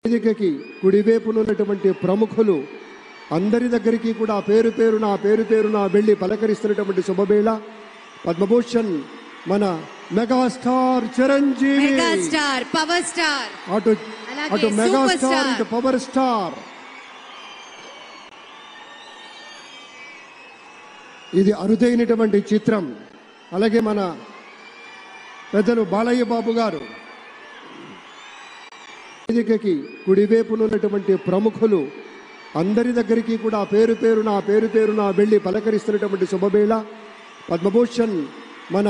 వేదికకి కుడివైపున ఉన్నటువంటి ప్రముఖులు అందరి దగ్గరికి కూడా పేరు పేరున వెళ్ళి పలకరిస్తున్నటువంటి శుభవేళ. పద్మభూషణ్ మన megastar Chiranjeevi, megastar power star, అటు మెగాస్టార్ ఇటు పవర్ స్టార్. ఇది అరుదైనటువంటి చిత్రం. అలాగే మన పెద్దలు బాలయ్య బాబు గారు వేదికకి కుడివైపున ఉన్నటువంటి ప్రముఖులు అందరి దగ్గరికి కూడా పేరు పేరున వెళ్ళి పలకరిస్తున్నటువంటి శుభవేళ. పద్మభూషణ్ మన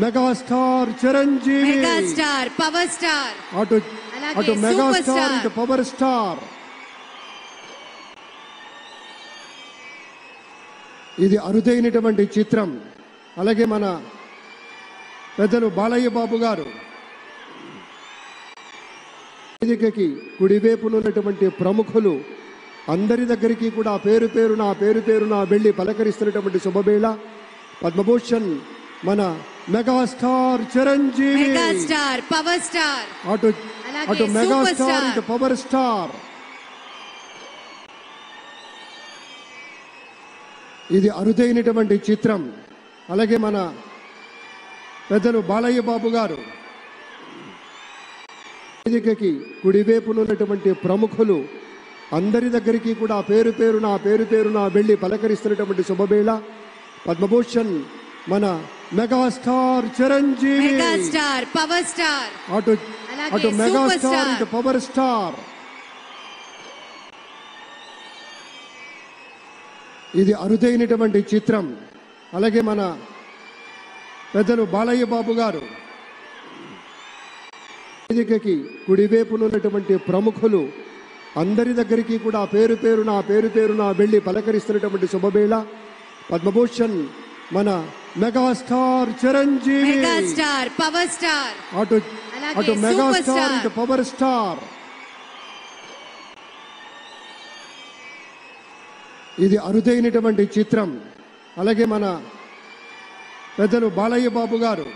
megastar Chiranjeevi, megastar power star, అటు మెగాస్టార్ ఇటు పవర్ స్టార్. ఇది అరుదైనటువంటి చిత్రం. అలాగే మన పెద్దలు బాలయ్య బాబు గారు వేదికకి కుడివైపున ఉన్నటువంటి ప్రముఖులు అందరి దగ్గరికి కూడా పేరు పేరున వెళ్ళి పలకరిస్తున్నటువంటి శుభవేళ. పద్మభూషణ్ మన megastar Chiranjeevi, megastar power star, అటు మెగాస్టార్ ఇటు పవర్ స్టార్. ఇది అరుదైనటువంటి చిత్రం. అలాగే మన పెద్దలు బాలయ్య బాబు గారు వేదికకి కుడివైపున ఉన్నటువంటి ప్రముఖులు అందరి దగ్గరికి కూడా పేరు పేరున వెళ్ళి పలకరిస్తున్నటువంటి శుభవేళ. పద్మభూషణ్ మన megastar Chiranjeevi, megastar power star, అటు మెగాస్టార్ ఇటు పవర్ స్టార్. ఇది అరుదైనటువంటి చిత్రం. అలాగే మన పెద్దలు బాలయ్య బాబు గారు వేదికకి కుడివైపున ఉన్నటువంటి ప్రముఖులు అందరి దగ్గరికి కూడా పేరు పేరున వెళ్ళి పలకరిస్తున్నటువంటి శుభవేళ. పద్మభూషణ్ మన megastar Chiranjeevi, megastar power star, అటు మెగాస్టార్ ఇటు పవర్ స్టార్. ఇది అరుదైనటువంటి చిత్రం. అలాగే మన పెద్దలు బాలయ్య బాబు గారు